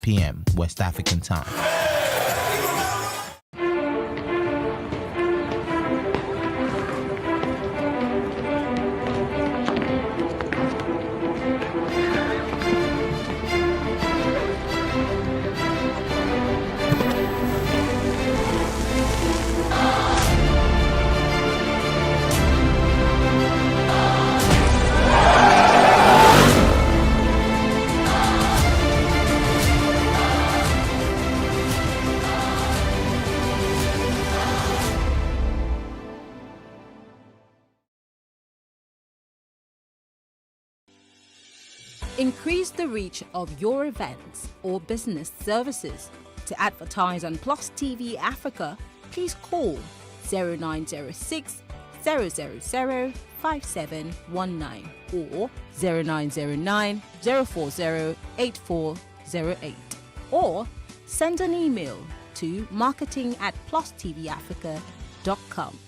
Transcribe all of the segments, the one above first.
p.m. West African time. Increase the reach of your events or business services. To advertise on Plus TV Africa, please call 0906 000 5719 or 0909 040 8408 or send an email to marketing@plustvafrica.com.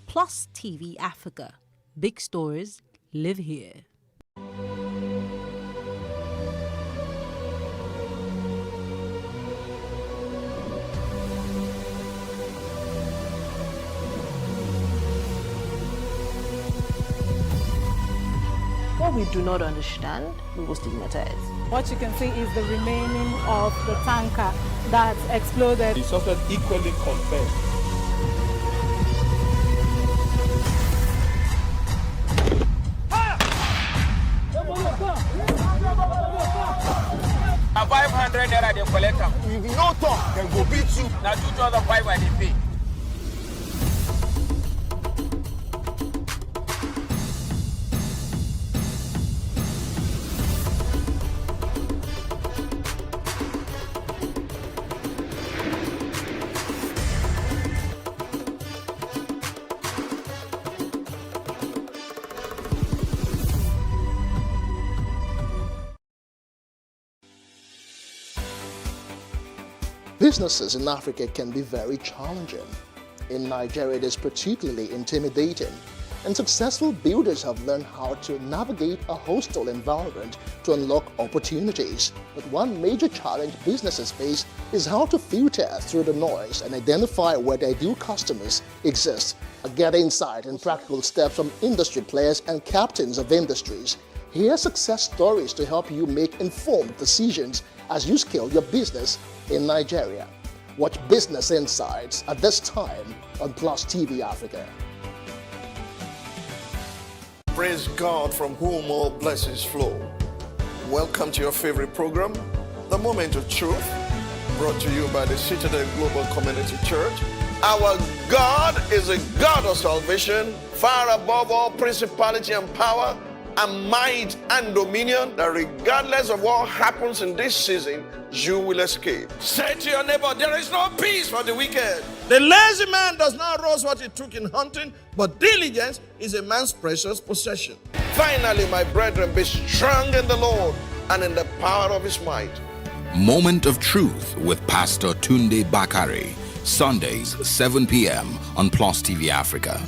Plus TV Africa. Big stories live here. What we do not understand, we will stigmatize. What you can see is the remaining of the tanker that exploded. He suffered equally compared. Now 500 naira they collect them. If you no talk, then go beat you. Now 2,500 they pay. Businesses in Africa can be very challenging. In Nigeria, it is particularly intimidating, and successful builders have learned how to navigate a hostile environment to unlock opportunities. But one major challenge businesses face is how to filter through the noise and identify where their ideal customers exist. Get insight and practical steps from industry players and captains of industries. Hear success stories to help you make informed decisions as you scale your business in Nigeria. Watch Business Insights at this time on Plus TV Africa. Praise God, from whom all blessings flow. Welcome to your favorite program, The Moment of Truth, brought to you by the Citadel Global Community Church. Our God is a God of salvation, far above all principality and power, and might and dominion, that regardless of what happens in this season, you will escape. Say to your neighbor, there is no peace for the wicked. The lazy man does not roast what he took in hunting, but diligence is a man's precious possession. Finally, my brethren, be strong in the Lord and in the power of his might. Moment of Truth with Pastor Tunde Bakare, Sundays, 7 p.m. on Plus TV Africa.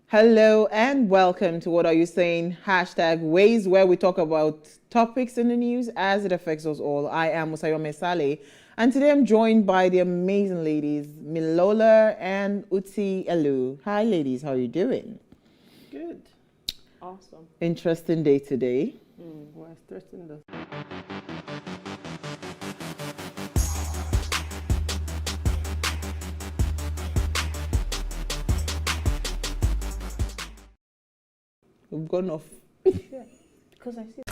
Hello and welcome to What Are You Saying? #Ways, where we talk about topics in the news as it affects us all. I am Musayome Saleh, and today I'm joined by the amazing ladies, Milola and Uti Elu. Hi ladies, how are you doing? Good. Awesome. Interesting day today. We're stressing this. We've gone off. Yeah, because I see.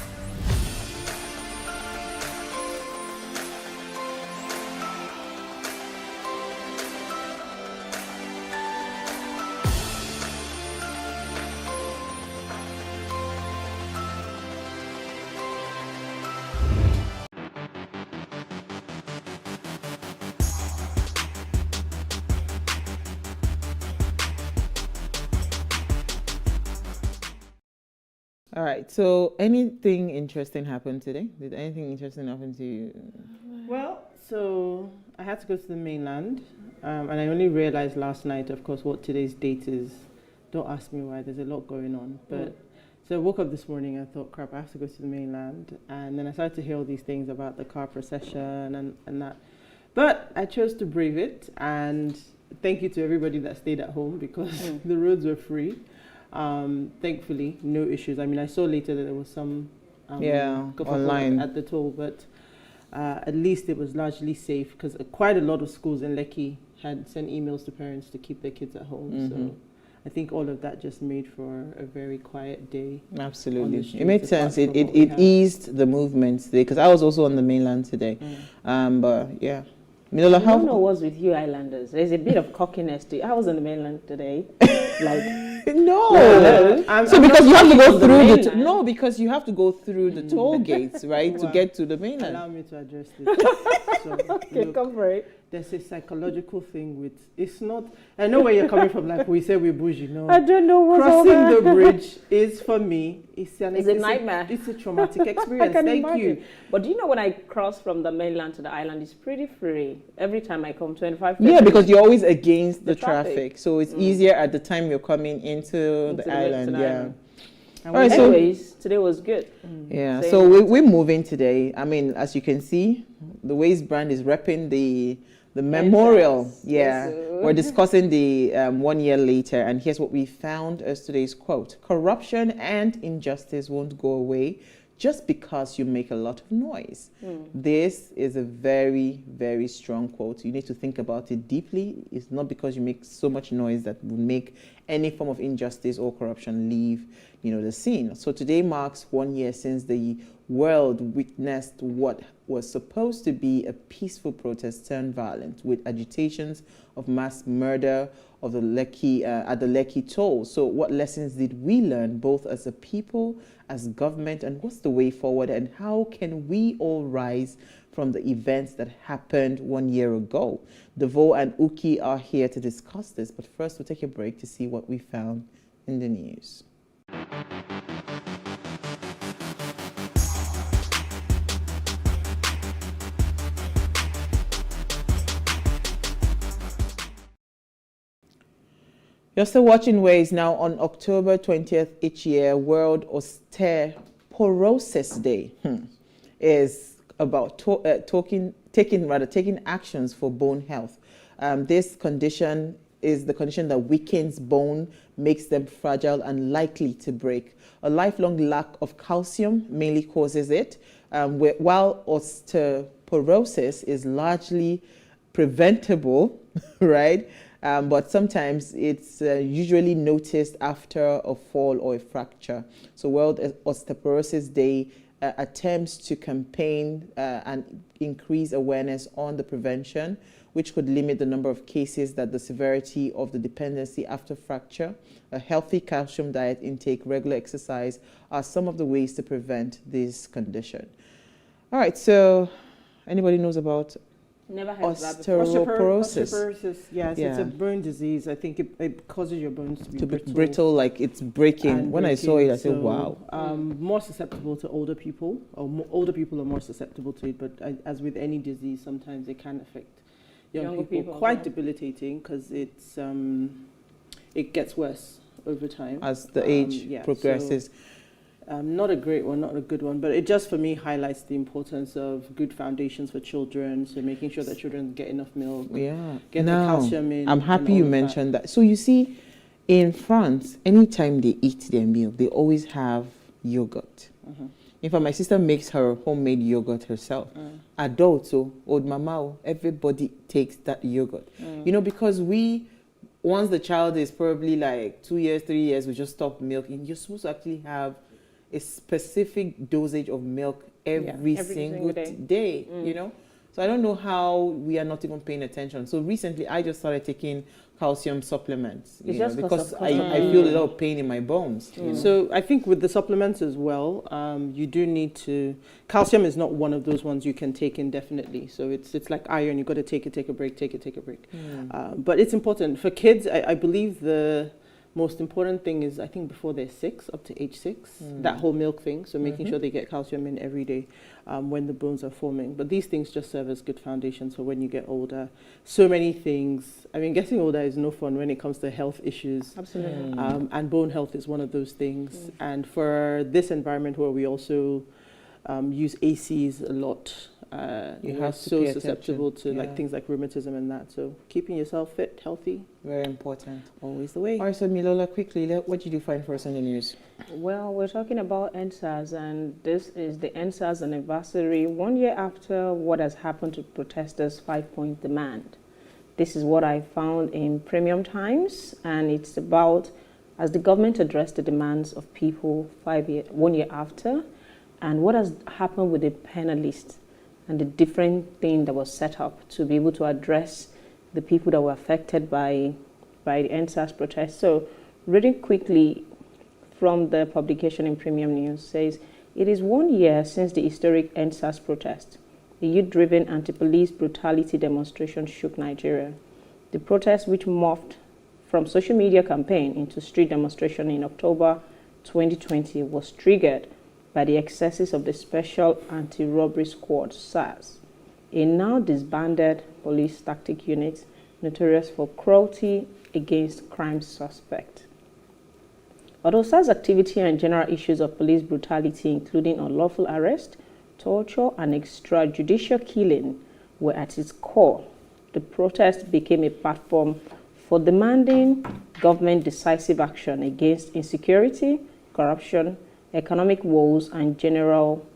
All right. So, anything interesting happened today? Did anything interesting happen to you? Well, so I had to go to the mainland, and I only realized last night, of course, what today's date is. Don't ask me why. There's a lot going on, but. So I woke up this morning and thought, crap, I have to go to the mainland. And then I started to hear all these things about the car procession and that. But I chose to brave it. And thank you to everybody that stayed at home because the roads were free. Thankfully, no issues. I mean, I saw later that there was some online at the toll, but at least it was largely safe because quite a lot of schools in Lekki had sent emails to parents to keep their kids at home. So I think all of that just made for a very quiet day. Absolutely. It made sense. It eased the movements today because I was also on the mainland today. But yeah. Minola, I don't know what's with you islanders. There's a bit of cockiness to you. I was on the mainland today. So because you have to go through because you have to go through the toll gates, right, to get to the mainland. Allow me to address this. So, okay, come for it. There's a psychological thing with it's not. I know where you're coming from. Like we say, we're bougie. No, I don't know what's crossing the bridge is for me. It's a nightmare. It's a traumatic experience. Thank you. But do you know when I cross from the mainland to the island, it's pretty free. Every time I come, 25. Yeah, because you're always against the traffic, so it's easier at the time you're coming into the island. Yeah. Right, anyways, today was good. Yeah, so we're moving today. I mean, as you can see, the Waze brand is repping the memorial. Yeah, we're discussing the 1 year later, and here's what we found as today's quote: "Corruption and injustice won't go away just because you make a lot of noise." This is a very, very strong quote. You need to think about it deeply. It's not because you make so much noise that will make any form of injustice or corruption leave, the scene. So today marks 1 year since the world witnessed what was supposed to be a peaceful protest turned violent, with agitations of mass murder of the Lekki at the Lekki toll. So what lessons did we learn, both as a people, as government, and what's the way forward, and how can we all rise from the events that happened 1 year ago? Devo and Uki are here to discuss this, but first we'll take a break to see what we found in the news. You're still watching Ways. Now on October 20th each year, World Osteoporosis Day is about taking actions for bone health. This condition is the condition that weakens bone, makes them fragile and likely to break. A lifelong lack of calcium mainly causes it, while osteoporosis is largely preventable, right? But sometimes it's usually noticed after a fall or a fracture. So World Osteoporosis Day attempts to campaign and increase awareness on the prevention, which could limit the number of cases, that the severity of the dependency after fracture. A healthy calcium diet intake, regular exercise are some of the ways to prevent this condition. All right, so anybody knows about osteoporosis? Osteoporosis, yes, it's a bone disease. I think it causes your bones to be brittle, like it's breaking. When I saw it, I said, wow. More susceptible to older people, or older people are more susceptible to it, but as with any disease, sometimes it can affect young people. Quite debilitating because it's it gets worse over time. As the age progresses. So, not a great one, not a good one, but it just for me highlights the importance of good foundations for children. So making sure that children get enough milk, get the calcium in. I'm happy you mentioned that. So you see, in France, anytime they eat their meal, they always have yogurt. In fact, my sister makes her homemade yogurt herself. Adults, old mama, everybody takes that yogurt. Because once the child is probably like 2 years, 3 years, we just stop milking. You're supposed to actually have a specific dosage of milk every single day. So I don't know how we are not even paying attention. So recently I just started taking calcium supplements because I feel a lot of pain in my bones. So I think with the supplements as well, you do need to, calcium is not one of those ones you can take indefinitely. So it's like iron, you've got to take a break. But it's important. For kids, I believe the most important thing is, I think, before they're 6, up to age 6, that whole milk thing. So making sure they get calcium in every day when the bones are forming. But these things just serve as good foundations for when you get older. So many things. I mean, getting older is no fun when it comes to health issues. Absolutely. And bone health is one of those things. And for this environment where we also use ACs a lot, you are have to so pay susceptible attention. to like things like rheumatism and that. So keeping yourself fit, healthy, Very important. always the way. All right, so Milola, quickly, what did you find for us in the news? Well, we're talking about NSAS, and this is the NSAS anniversary 1 year after what has happened to protesters' 5-point demand. This is what I found in Premium Times, and it's about as the government addressed the demands of people 1 year after, and what has happened with the panelists and the different thing that was set up to be able to address the people that were affected by the NSAS protest. So reading quickly from the publication in Premium News says, it is 1 year since the historic NSAS protest. The youth-driven anti-police brutality demonstration shook Nigeria. The protest, which morphed from social media campaign into street demonstration in October 2020, was triggered by the excesses of the Special Anti-Robbery Squad, SARS, a now disbanded police tactic unit notorious for cruelty against crime suspects. Although SARS activity and general issues of police brutality, including unlawful arrest, torture, and extrajudicial killing, were at its core, the protest became a platform for demanding government decisive action against insecurity, corruption, economic woes, and general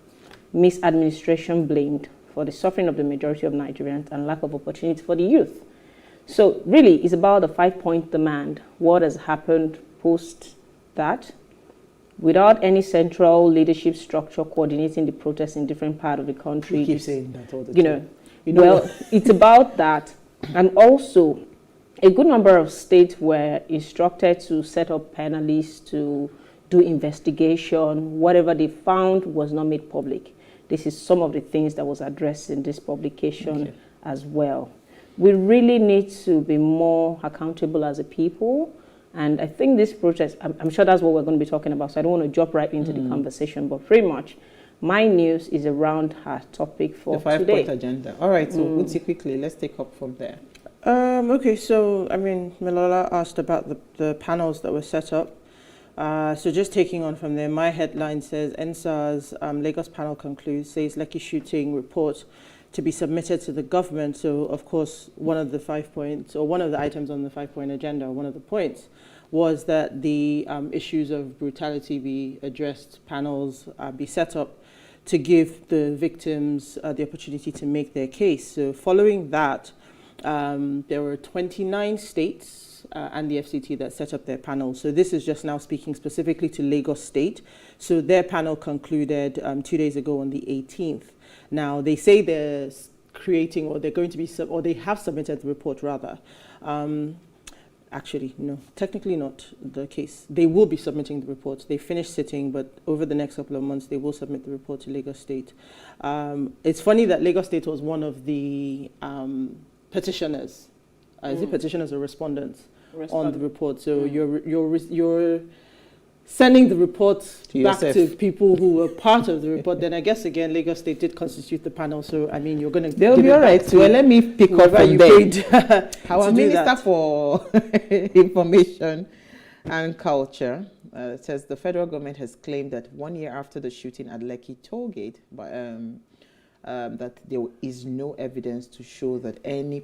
misadministration blamed for the suffering of the majority of Nigerians and lack of opportunity for the youth. So really, it's about the 5-point demand. What has happened post that? Without any central leadership structure coordinating the protests in different parts of the country. You keep saying that all the time. Well, it's about that. And also, a good number of states were instructed to set up panelists to do investigation. Whatever they found was not made public. This is some of the things that was addressed in this publication as well. We really need to be more accountable as a people. And I think this protest, I'm sure that's what we're going to be talking about, so I don't want to jump right into the conversation, but pretty much my news is around our topic for the 5-point today. agenda. All right, so Utsi, quickly, let's take up from there. Okay, so, I mean, Milola asked about the panels that were set up. So just taking on from there, my headline says, NSAS Lagos panel concludes, says Lekki shooting report to be submitted to the government. So, of course, one of the 5 points, or one of the items on the 5-point agenda, one of the points, was that the issues of brutality be addressed, panels be set up to give the victims the opportunity to make their case. So following that, there were 29 states and the FCT that set up their panel. So this is just now speaking specifically to Lagos State. So their panel concluded 2 days ago on the 18th. Now, they say they're creating, or they're going to be, or they have submitted the report rather. Actually, no, technically not the case. They will be submitting the report. They finished sitting, but over the next couple of months, they will submit the report to Lagos State. It's funny that Lagos State was one of the petitioners. Is it petitioners or respondents on the report? So you're sending the report back to people who were part of the report. Then I guess again, Lagos State did constitute the panel. So I mean, you're going to they'll be all right. Well, let me pick up from there. Our Minister for Information and Culture says the federal government has claimed that 1 year after the shooting at Lekki Tollgate, that there is no evidence to show that any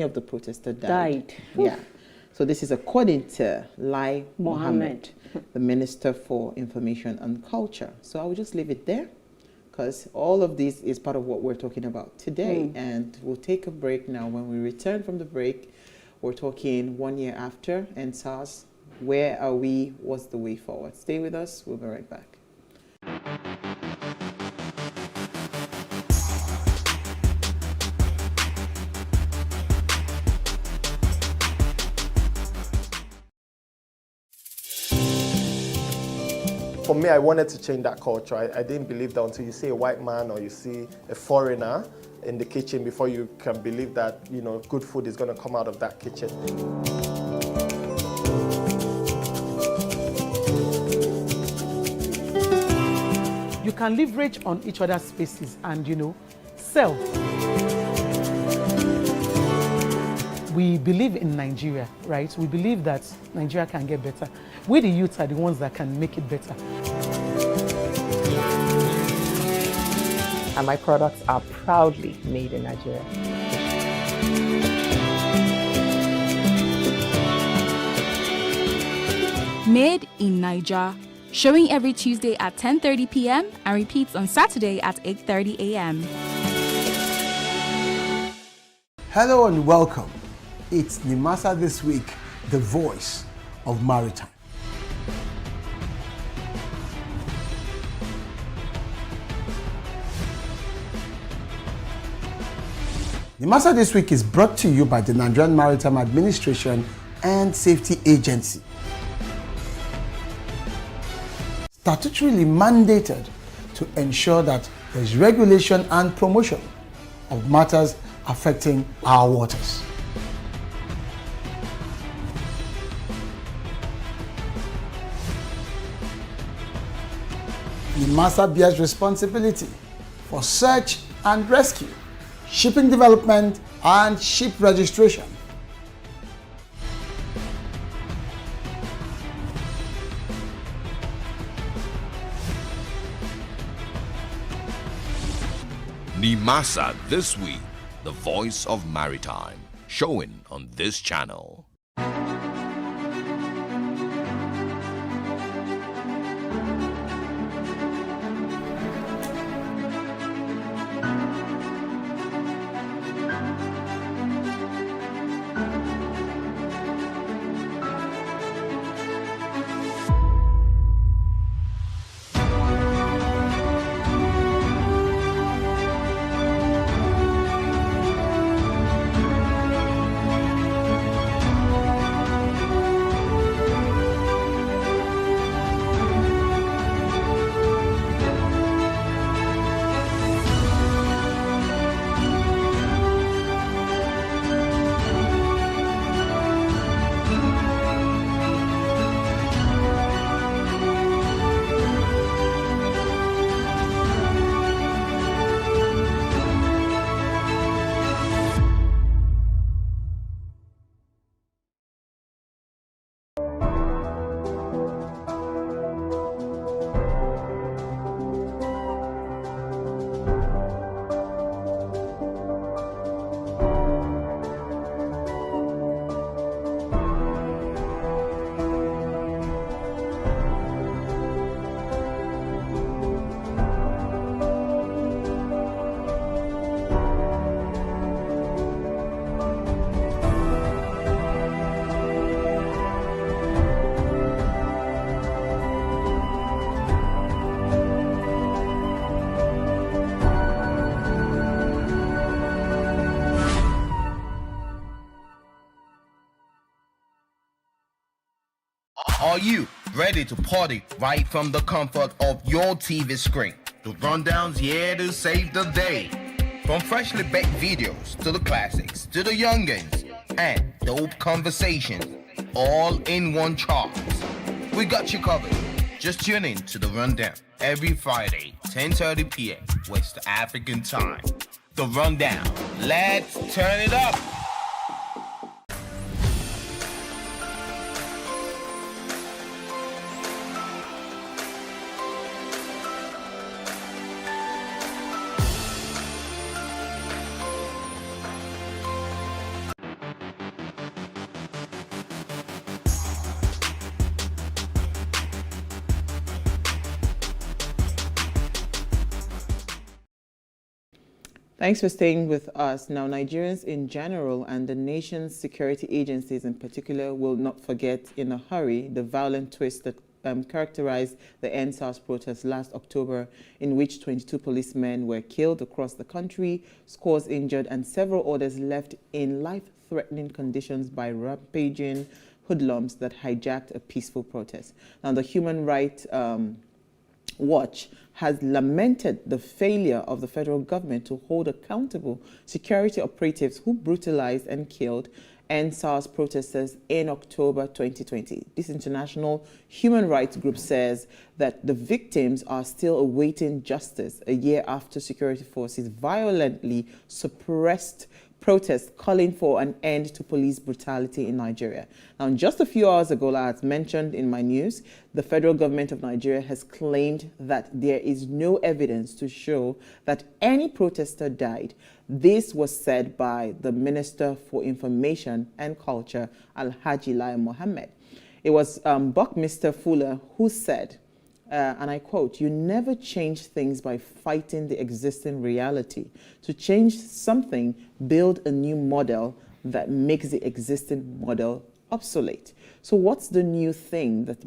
of the protesters died. Yeah. So this is according to Lai Mohammed, the Minister for Information and Culture. So I will just leave it there because all of this is part of what we're talking about today. And we'll take a break now. When we return from the break, we're talking 1 year after NSAS. Where are we? What's the way forward? Stay with us. We'll be right back. For me, I wanted to change that culture. I didn't believe that until you see a white man or you see a foreigner in the kitchen before you can believe that, good food is going to come out of that kitchen. can leverage on each other's spaces and, sell. We believe in Nigeria, right? We believe that Nigeria can get better. We, the youth, are the ones that can make it better. And my products are proudly made in Nigeria. Made in Niger, showing every Tuesday at 10:30 p.m. and repeats on Saturday at 8:30 a.m. Hello and welcome. It's Nimasa This Week, the voice of maritime. Nimasa This Week is brought to you by the Nigerian Maritime Administration and Safety Agency. Statutorily mandated to ensure that there's regulation and promotion of matters affecting our waters. NIMASA bears responsibility for search and rescue, shipping development, and ship registration. NIMASA This Week, the voice of maritime, showing on this channel. Are you ready to party right from the comfort of your TV screen? The Rundown's here to save the day. From freshly baked videos to the classics to the youngins and dope conversations, all in one chart. We got you covered. Just tune in to The Rundown every Friday, 10:30 p.m. West African time. The Rundown. Let's turn it up. Thanks for staying with us. Now, Nigerians in general and the nation's security agencies in particular will not forget in a hurry the violent twist that characterized the NSAS protest last October, in which 22 policemen were killed across the country, scores injured, and several others left in life-threatening conditions by rampaging hoodlums that hijacked a peaceful protest. Now, the Human Rights Watch has lamented the failure of the federal government to hold accountable security operatives who brutalized and killed EndSARS protesters in October 2020. This international human rights group says that the victims are still awaiting justice a year after security forces violently suppressed protests calling for an end to police brutality in Nigeria. Now, just a few hours ago, as mentioned in my news, the federal government of Nigeria has claimed that there is no evidence to show that any protester died. This was said by the Minister for Information and Culture, Alhaji Lai Mohammed. It was Buckminster Fuller who said, and I quote, "You never change things by fighting the existing reality. To change something, build a new model that makes the existing model obsolete." So what's the new thing that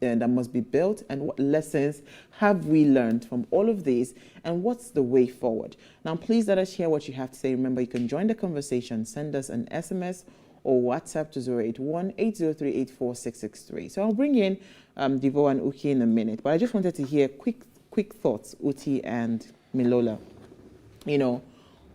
that must be built, and what lessons have we learned from all of these, and what's the way forward? Now, please let us hear what you have to say. Remember, you can join the conversation. Send us an SMS or WhatsApp to 081-803-84663. So I'll bring in Divo and Uki in a minute, but I just wanted to hear quick thoughts, Uti and Milola. You know,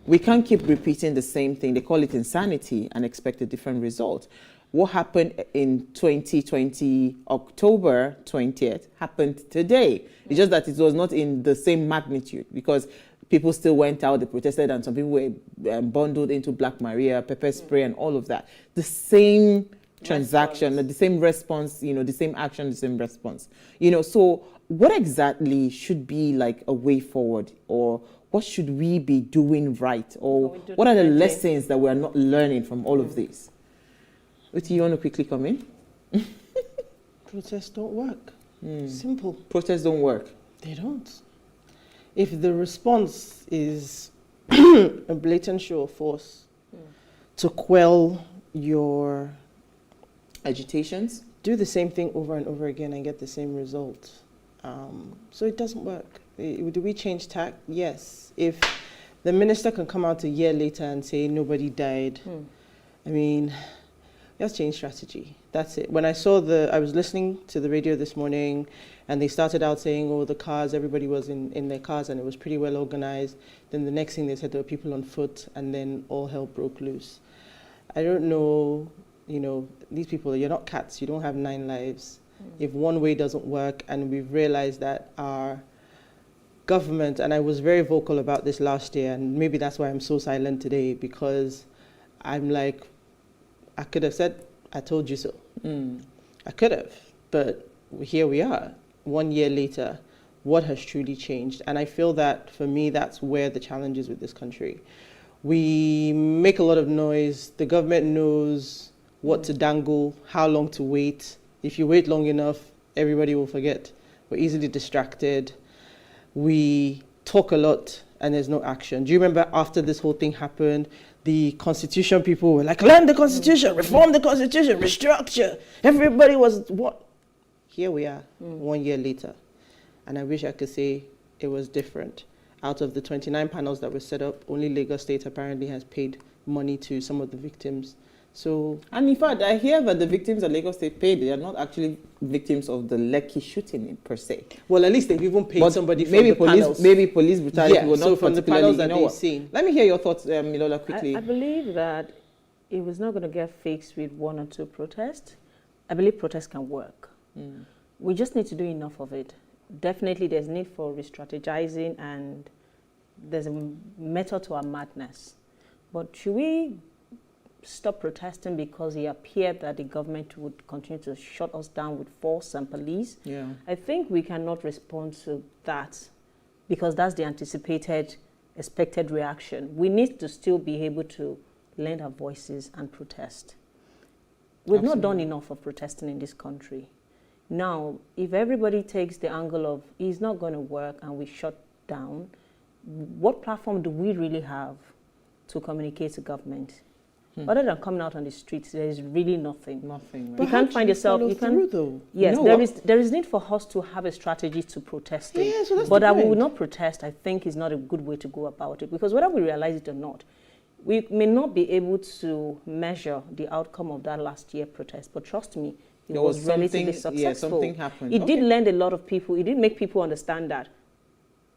we can't keep repeating the same thing. They call it insanity and expect a different result. What happened in 2020, October 20th, happened today. It's just that it was not in the same magnitude because people still went out, they protested, and some people were bundled into Black Maria, pepper spray, and all of that. The same transaction, the same response, you know, the same action, the same response. You know, so what exactly should be like a way forward, or what should we be doing right, or what are the lessons that we're not learning from all of this? Uti, you want to quickly come in? Protests don't work. Simple. Protests don't work. They don't. If the response is a blatant show of force to quell your agitations, do the same thing over and over again and get the same result. So it doesn't work. Do we change tack? Yes. If the minister can come out a year later and say nobody died, I mean, let's change strategy. That's it. When I was listening to the radio this morning, and they started out saying, oh, the cars, everybody was in their cars and it was pretty well organized. Then the next thing they said there were people on foot, and then all hell broke loose. I don't know, you know, these people, you're not cats, you don't have 9 lives. If one way doesn't work, and we've realized that our government, and I was very vocal about this last year, and maybe that's why I'm so silent today, because I'm like, I could have said, I told you so. I could have, but here we are. 1 year later, what has truly changed? And I feel that, for me, that's where the challenge is with this country. We make a lot of noise. The government knows what to dangle, how long to wait. If you wait long enough, everybody will forget. We're easily distracted. We talk a lot, and there's no action. Do you remember after this whole thing happened, the Constitution people were like, learn the Constitution, reform the Constitution, restructure. Everybody was what? Here we are, 1 year later. And I wish I could say it was different. Out of the 29 panels that were set up, only Lagos State apparently has paid money to some of the victims. So, and in fact, I hear that the victims that Lagos State paid, they are not actually victims of the Lekki shooting per se. Well, at least they've even paid somebody from the panels. Maybe police brutality will not from the panels that they've seen. Let me hear your thoughts, Milola, quickly. I believe that it was not going to get fixed with 1 or 2 protests. I believe protests can work. We just need to do enough of it. Definitely there's need for re-strategizing, and there's a method to our madness. But should we stop protesting because it appeared that the government would continue to shut us down with force and police? Yeah. I think we cannot respond to that because that's the anticipated, expected reaction. We need to still be able to lend our voices and protest. We've not done enough of protesting in this country. Now, if everybody takes the angle of it's not going to work and we shut down, what platform do we really have to communicate to government? Other than coming out on the streets, there is really nothing. Nothing. Right? You can't find yourself. You can. Though. Yes, you know there is need for us to have a strategy to protesting. Yeah, so that's but the that we point. will not protest, I think, is not a good way to go about it, because whether we realize it or not, we may not be able to measure the outcome of that last year protest. But trust me, it was relatively successful. Yeah, something happened. It did lend a lot of people. It did make people understand that.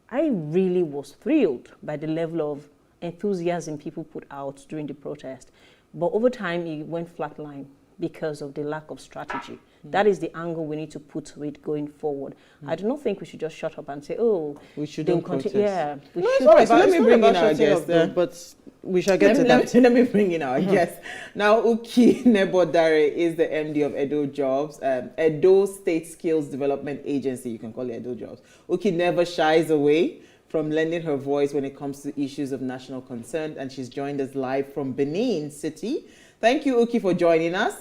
I really was thrilled by the level of enthusiasm people put out during the protest. But over time, it went flatline because of the lack of strategy. That is the angle we need to put to it going forward. I do not think we should just shut up and say, "Oh, we shouldn't protest." Yeah, we no, should. All right, so let me bring in our guest, but we shall get to that. Let me bring in our guest. Now, Uki Nebodare is the MD of Edo Jobs, Edo State Skills Development Agency. You can call it Edo Jobs. Uki never shies away from lending her voice when it comes to issues of national concern, and she's joined us live from Benin City. Thank you, Uki, for joining us.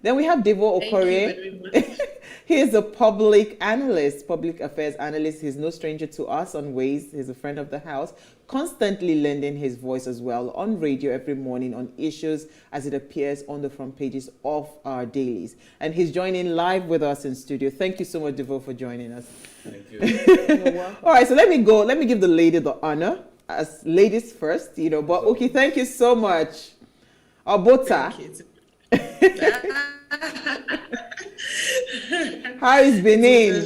Then we have Devo Okore. He is a public analyst, public affairs analyst. He's no stranger to us on Ways. He's a friend of the house, constantly lending his voice as well on radio every morning on issues as it appears on the front pages of our dailies. And he's joining live with us in studio. Thank you so much, Devo, for joining us. Thank you. All right, so let me go. Let me give the lady the honor as ladies first, But okay, thank you so much. Abota. How is Benin?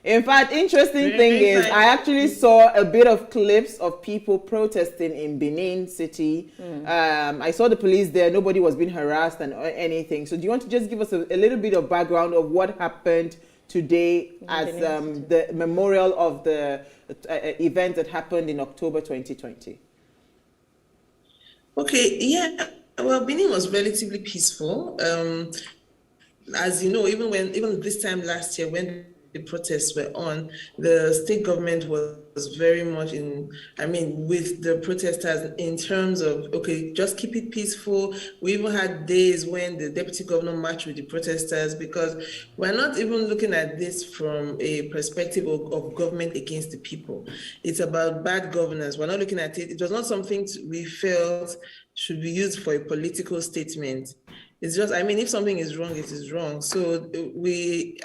In fact, interesting thing is, I actually saw a bit of clips of people protesting in Benin City. I saw the police there. Nobody was being harassed and anything. So do you want to just give us a little bit of background of what happened today as the memorial of the event that happened in October 2020? Okay, yeah. Well, Benin was relatively peaceful. As you know, even this time last year when the protests were on, the state government was very much with the protesters in terms of, okay, just keep it peaceful. We even had days when the deputy governor marched with the protesters, because we're not even looking at this from a perspective of government against the people. It's about bad governance. We're not looking at it. It was not something we felt should be used for a political statement. It's just, if something is wrong, it is wrong. So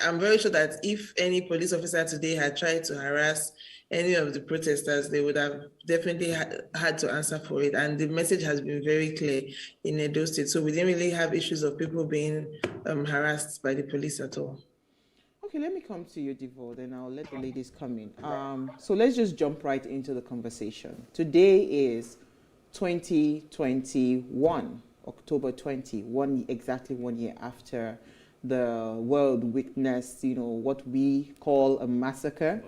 I'm very sure that if any police officer today had tried to harass any of the protesters, they would have definitely had to answer for it. And the message has been very clear in Edo State. So we didn't really have issues of people being harassed by the police at all. Okay, let me come to you, Devo, then I'll let the ladies come in. So let's just jump right into the conversation. Today is 2021. October 20, exactly 1 year after the world witnessed, what we call a massacre.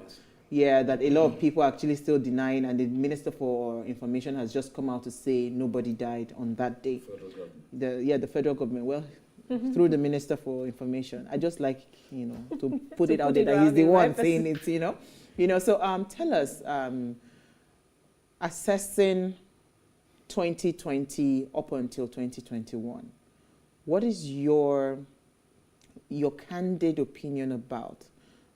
Yeah, that a lot of people are actually still denying, and the Minister for Information has just come out to say nobody died on that day. Federal government. The federal government. Well, through the Minister for Information. I just like, to put it out there that he's the one saying it, So tell us, assessing 2020 up until 2021, what is your candid opinion about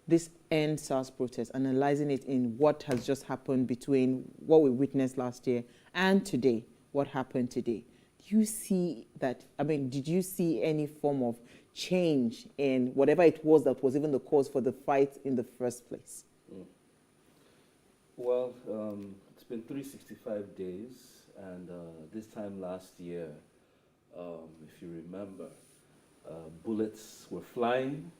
this End SARS protest, analyzing it in what has just happened between what we witnessed last year and today, what happened today? Do you see that, did you see any form of change in whatever it was that was even the cause for the fight in the first place? Well, it's been 365 days. And this time last year, if you remember, bullets were flying,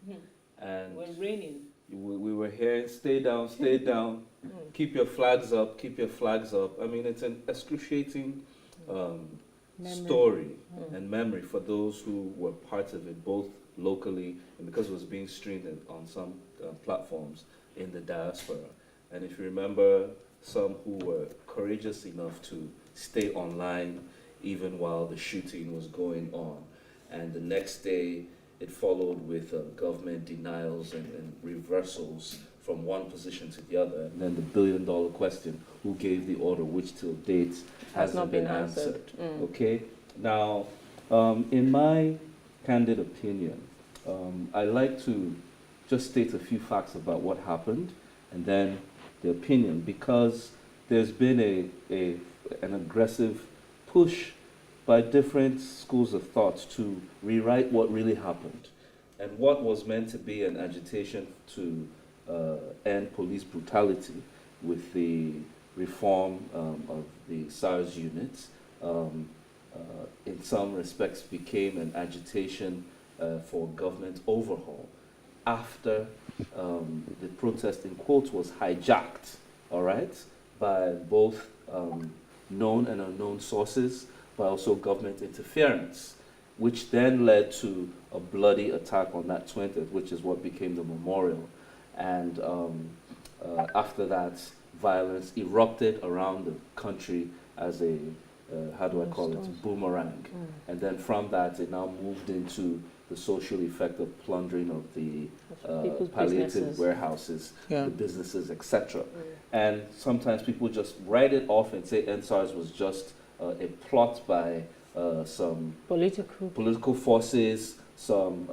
and when raining, we were hearing, "Stay down, stay down, keep your flags up, keep your flags up." It's an excruciating story and memory for those who were part of it, both locally and because it was being streamed on some platforms in the diaspora. And if you remember, some who were courageous enough to stay online even while the shooting was going on. And the next day, it followed with government denials and reversals from one position to the other. And then the billion-dollar question, who gave the order, which till date hasn't been answered. Okay? Now, in my candid opinion, I like to just state a few facts about what happened, and then the opinion, because there's been an aggressive push by different schools of thought to rewrite what really happened. And what was meant to be an agitation to end police brutality with the reform of the SARS units, in some respects became an agitation for government overhaul after the protest, in quotes, was hijacked, all right, by both known and unknown sources, but also government interference, which then led to a bloody attack on that 20th, which is what became the memorial. And after that, violence erupted around the country as a, how do I call it, boomerang. And then from that, it now moved into the social effect of plundering of the palliative warehouses, the businesses, etc. And sometimes people just write it off and say NSARS was just a plot by some political forces, some,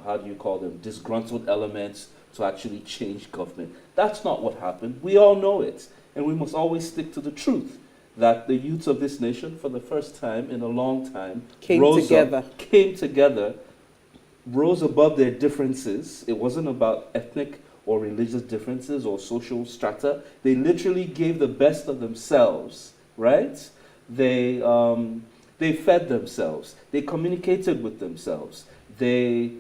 how do you call them, disgruntled elements to actually change government. That's not what happened. We all know it. And we must always stick to the truth that the youths of this nation, for the first time in a long time, came together, rose above their differences. It wasn't about ethnic or religious differences or social strata. They literally gave the best of themselves, right? They fed themselves. They communicated with themselves. They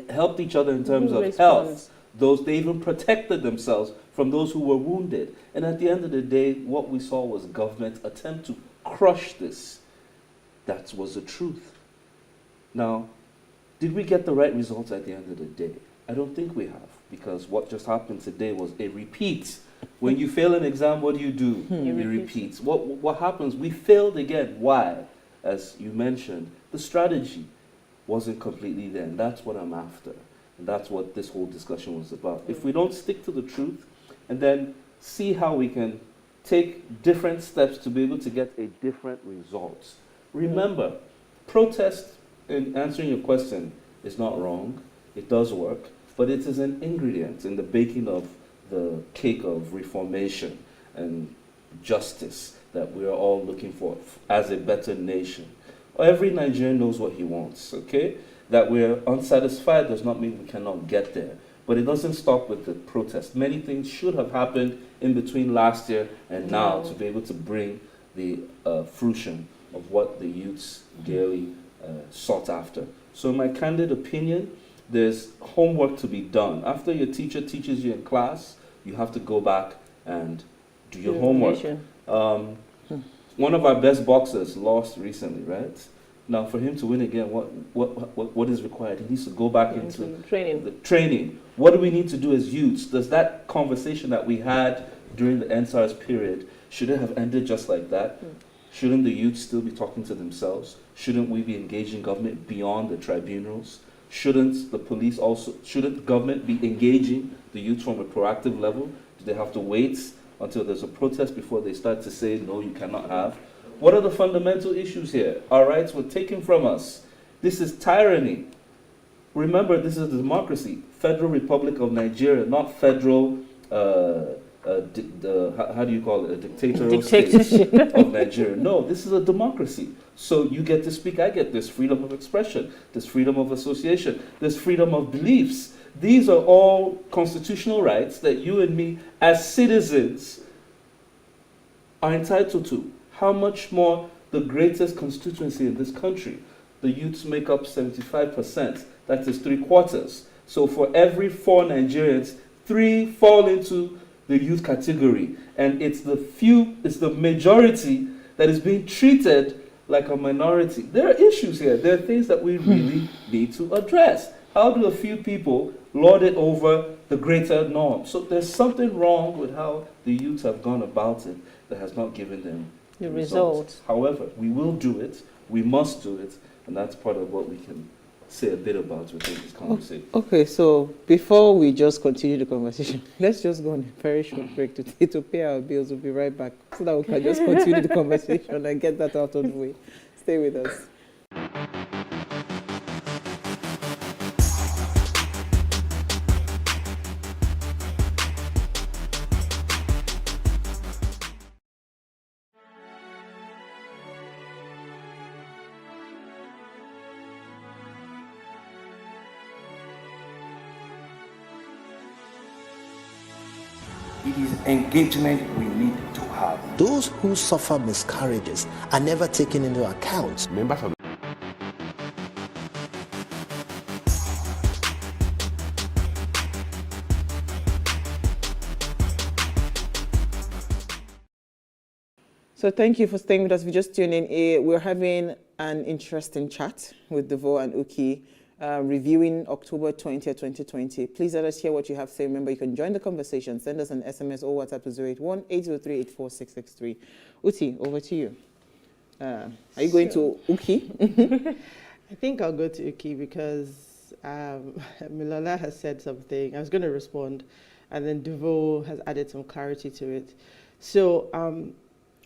helped each other in terms of health. They even protected themselves from those who were wounded. And at the end of the day, what we saw was government attempt to crush this. That was the truth. Now, did we get the right results at the end of the day? I don't think we have, because what just happened today was a repeat. When you fail an exam, what do? You repeat. What happens? We failed again. Why? As you mentioned, the strategy wasn't completely there, and that's what I'm after. And that's what this whole discussion was about. If we don't stick to the truth and then see how we can take different steps to be able to get a different result. Remember, protest, in answering your question, is not wrong. It does work, but it is an ingredient in the baking of the cake of reformation and justice that we are all looking for as a better nation. Every Nigerian knows what he wants, okay? That we're unsatisfied does not mean we cannot get there. But it doesn't stop with the protest. Many things should have happened in between last year and now to be able to bring the fruition of what the youths dearly sought after. So in my candid opinion, there's homework to be done. After your teacher teaches you in class, you have to go back and do your homework. One of our best boxers lost recently, right? Now, for him to win again, what is required? He needs to go back into the training. What do we need to do as youths? Does that conversation that we had during the NSARS period, should it have ended just like that? Shouldn't the youth still be talking to themselves? Shouldn't we be engaging government beyond the tribunals? Shouldn't government be engaging the youth from a proactive level? Do they have to wait until there's a protest before they start to say, no, you cannot have? What are the fundamental issues here? Our rights were taken from us. This is tyranny. Remember, this is a democracy. Federal Republic of Nigeria, not federal, how do you call it? A dictatorial state of Nigeria. No, this is a democracy. So you get to speak, I get this freedom of expression, this freedom of association, this freedom of beliefs. These are all constitutional rights that you and me as citizens are entitled to. How much more the greatest constituency in this country? The youths make up 75%. That is 3/4. So for every 4 Nigerians, 3 fall into the youth category. And it's the majority that is being treated like a minority. There are issues here. There are things that we really need to address. How do a few people lord it over the greater norm? So there's something wrong with how the youths have gone about it that has not given them the results. However, we will do it. We must do it. And that's part of what we can say a bit about within this conversation. Okay, so before we just continue the conversation, let's just go on a very short break to pay our bills. We'll be right back so that we can just continue the conversation and get that out of the way. Stay with us. It is engagement we need to have. Those who suffer miscarriages are never taken into account. Members of So thank you for staying with us. If you just tuned in, we're having an interesting chat with Devo and Uki, reviewing October 20th, 2020. Please let us hear what you have to say. Remember, you can join the conversation. Send us an SMS or WhatsApp to 081-803-84663. Uti, over to you. Are you going to Uki? I think I'll go to Uki because Milala has said something. I was going to respond, and then Devo has added some clarity to it. So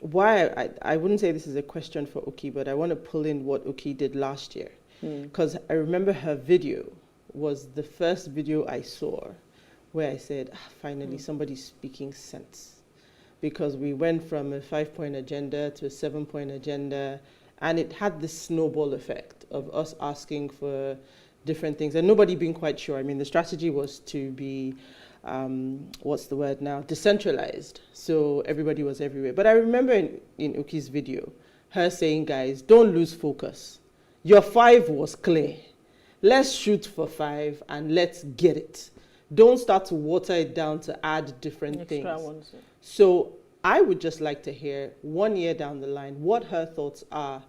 why I wouldn't say this is a question for Uki, but I want to pull in what Uki did last year. Because I remember her video was the first video I saw where I said, finally, somebody's speaking sense. Because we went from a 5-point agenda to a 7-point agenda, and it had this snowball effect of us asking for different things and nobody being quite sure. I mean, the strategy was to be, what's the word now, decentralized. So everybody was everywhere. But I remember in Uki's video, her saying, guys, don't lose focus. Your 5 was clear. Let's shoot for 5 and let's get it. Don't start to water it down to add different things. Ones. So I would just like to hear 1 year down the line what her thoughts are.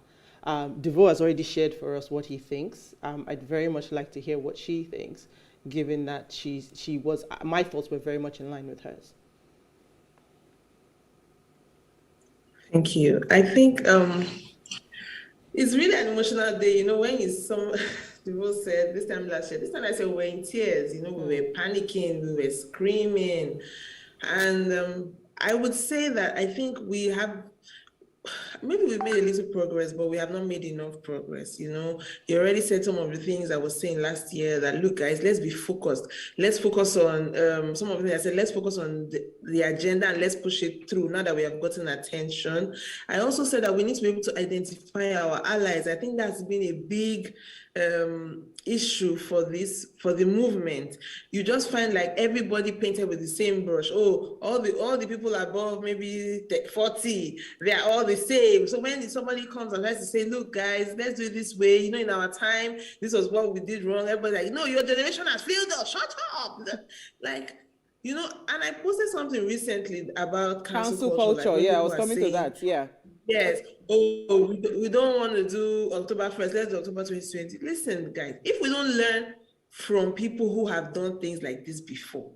Devo has already shared for us what he thinks. I'd very much like to hear what she thinks, given that my thoughts were very much in line with hers. Thank you. I think it's really an emotional day, you know, when people said this time last year, this time I said we were in tears, you know, we were panicking, we were screaming. And I would say that I think maybe we've made a little progress, but we have not made enough progress. You know, you already said some of the things I was saying last year that, look, guys, let's be focused. Let's focus on some of the things I said, let's focus on the agenda and let's push it through now that we have gotten attention. I also said that we need to be able to identify our allies. I think that's been a big issue for the movement. You just find like everybody painted with the same brush. Oh, all the people above maybe 40, they are all the same. So when somebody comes and tries to say, look guys, let's do it this way, you know, in our time this was what we did wrong, everybody's like, no, your generation has failed us, shut up. Like, you know, and I posted something recently about cancel culture. Like, I was coming to that. Yes. Oh, we don't want to do October 1st. Let's do October 2020. Listen, guys, if we don't learn from people who have done things like this before,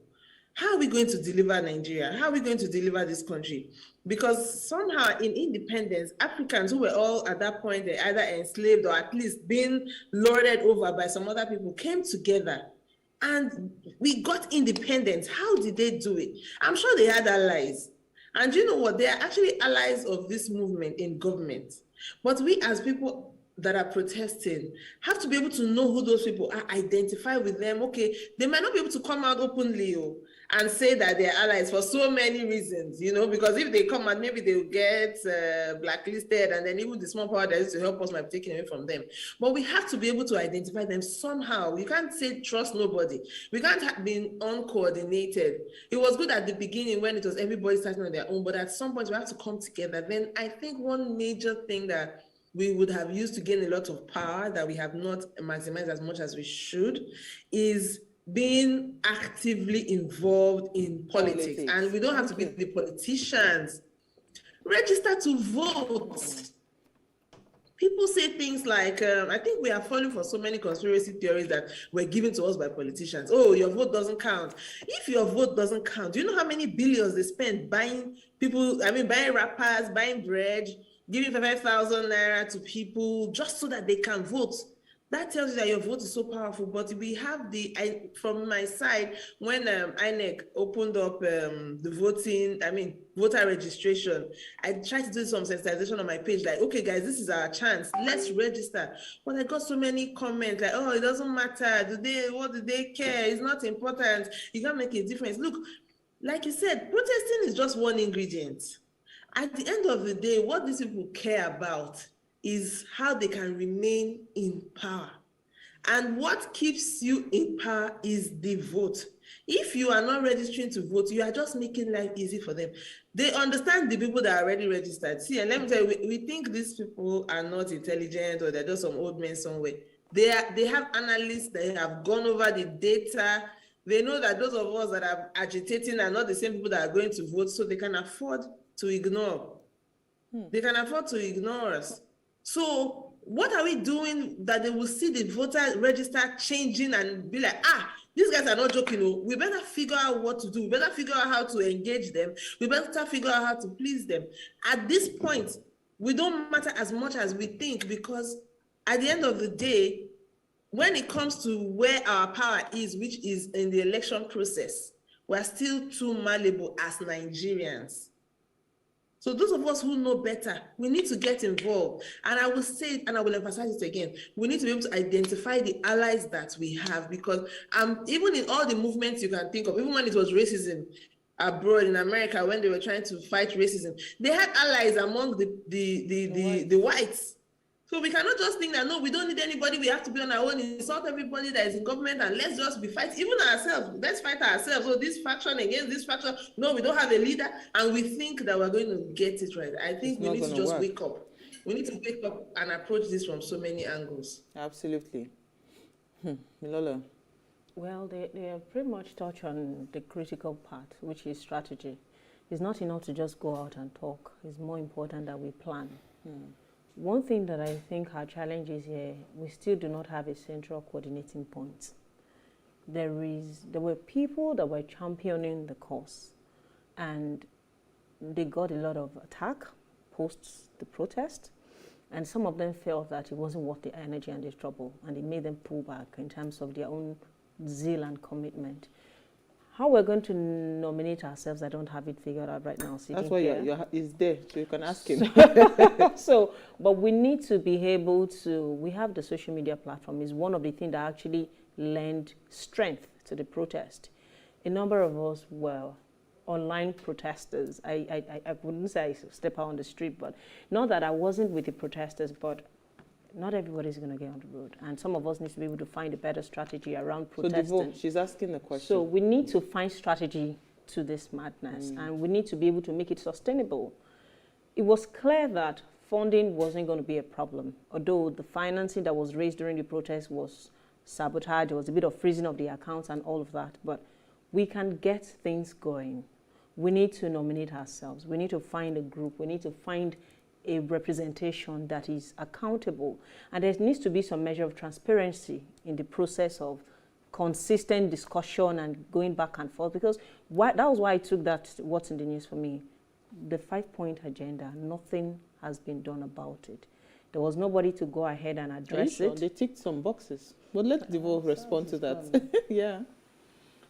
how are we going to deliver Nigeria? How are we going to deliver this country? Because somehow in independence, Africans who were all at that point either enslaved or at least being lorded over by some other people came together and we got independence. How did they do it? I'm sure they had allies. And you know what? They are actually allies of this movement in government. But we as people that are protesting have to be able to know who those people are, identify with them. Okay, they might not be able to come out openly and say that they're allies for so many reasons, you know, because if they come out, maybe they'll get blacklisted, and then even the small power that is to help us might be taken away from them. But we have to be able to identify them somehow. We can't say trust nobody. We can't be uncoordinated. It was good at the beginning when it was everybody starting on their own, but at some point we have to come together. Then I think one major thing that we would have used to gain a lot of power that we have not maximized as much as we should is being actively involved in politics. And we don't have to be the politicians. Register to vote. People say things like, I think we are falling for so many conspiracy theories that were given to us by politicians. Oh, your vote doesn't count. If your vote doesn't count, do you know how many billions they spend buying buying wrappers, buying bread, giving 5,000 naira to people just so that they can vote? That tells you that your vote is so powerful. But we have from my side, when INEC opened up the voter registration, I tried to do some sensitization on my page, like, okay, guys, this is our chance. Let's register. But I got so many comments like, oh, it doesn't matter. What do they care? It's not important. You can't make a difference. Look, like you said, protesting is just one ingredient. At the end of the day, what these people care about is how they can remain in power. And what keeps you in power is the vote. If you are not registering to vote, you are just making life easy for them. They understand the people that are already registered. See, and let me tell you, we think these people are not intelligent or they're just some old men somewhere. They have analysts, they have gone over the data. They know that those of us that are agitating are not the same people that are going to vote, so they can afford to ignore. They can afford to ignore us. So what are we doing that they will see the voter register changing and be like, these guys are not joking. Oh. We better figure out what to do. We better figure out how to engage them. We better figure out how to please them. At this point, we don't matter as much as we think, because at the end of the day, when it comes to where our power is, which is in the election process, we're still too malleable as Nigerians. So those of us who know better, we need to get involved. And I will say it, and I will emphasize it again, we need to be able to identify the allies that we have, because even in all the movements you can think of, even when it was racism abroad in America, when they were trying to fight racism, they had allies among the whites. So we cannot just think that, no, we don't need anybody, we have to be on our own, insult everybody that is in government, and let's just be fighting, even ourselves, let's fight ourselves. So this faction against this faction, no, we don't have a leader, and we think that we're going to get it right. I think we need to just wake up. We need to wake up and approach this from so many angles. Absolutely. Milola. Well, they pretty much touch on the critical part, which is strategy. It's not enough to just go out and talk. It's more important that we plan. One thing that I think our challenge is here, we still do not have a central coordinating point. There were people that were championing the cause, and they got a lot of attack post the protest, and some of them felt that it wasn't worth the energy and the trouble, and it made them pull back in terms of their own zeal and commitment. How we're going to nominate ourselves, I don't have it figured out right now. That's why he's there, so you can ask him. But we need to be able to, we have the social media platform, is one of the things that actually lend strength to the protest. A number of us were online protesters. I wouldn't say I step out on the street, but not that I wasn't with the protesters, but not everybody's going to get on the road. And some of us need to be able to find a better strategy around protesting. So, Devo, she's asking the question. So we need to find strategy to this madness, and we need to be able to make it sustainable. It was clear that funding wasn't going to be a problem, although the financing that was raised during the protest was sabotaged. There was a bit of freezing of the accounts and all of that. But we can get things going. We need to nominate ourselves. We need to find a group. We need to find a representation that is accountable. And there needs to be some measure of transparency in the process of consistent discussion and going back and forth, because that was why I took that what's in the news for me. The 5-point agenda, nothing has been done about it. There was nobody to go ahead and address it. They ticked some boxes. But let Devo respond to that. Yeah.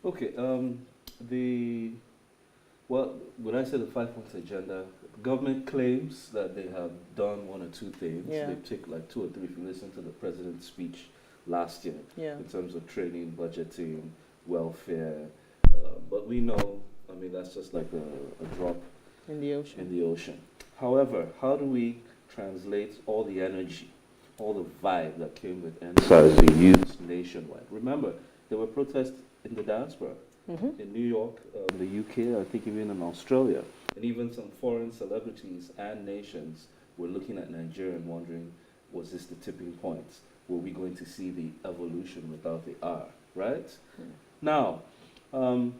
Okay. Well, when I say the 5-point agenda, government claims that they have done one or two things. Yeah. They've taken like 2 or 3, if you listen to the president's speech last year, in terms of training, budgeting, welfare. But we know, I mean, that's just like a drop in the ocean. However, how do we translate all the energy, all the vibe that came with NSAS, the youth nationwide? Remember, there were protests in the diaspora. In New York, the UK, I think even in Australia, and even some foreign celebrities and nations were looking at Nigeria and wondering, was this the tipping point? Were we going to see the evolution without the R, right? Now, what's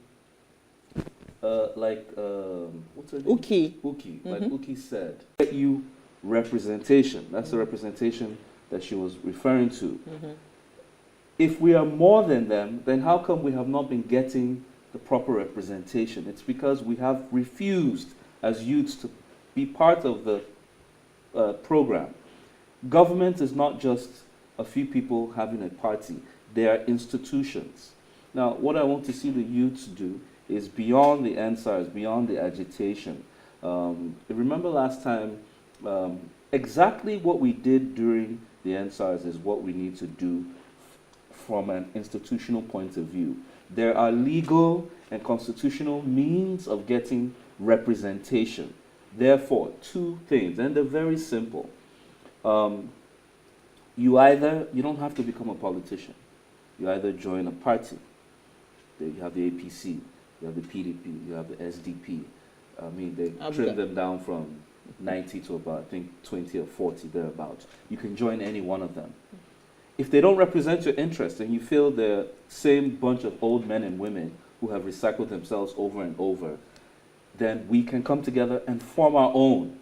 her name? Uki. Like Uki said, get you representation. That's the representation that she was referring to. If we are more than them, then how come we have not been getting the proper representation? It's because we have refused as youths to be part of the program. Government is not just a few people having a party. They are institutions. Now, what I want to see the youths do is beyond the NSARS, beyond the agitation. Remember last time, exactly what we did during the NSARS is what we need to do from an institutional point of view. There are legal and constitutional means of getting representation. Therefore, 2 things, and they're very simple. You don't have to become a politician. You either join a party. You have the APC, you have the PDP, you have the SDP. I mean, they trimmed them down from 90 to about, I think, 20 or 40, thereabouts. You can join any one of them. If they don't represent your interests and you feel the same bunch of old men and women who have recycled themselves over and over, then we can come together and form our own.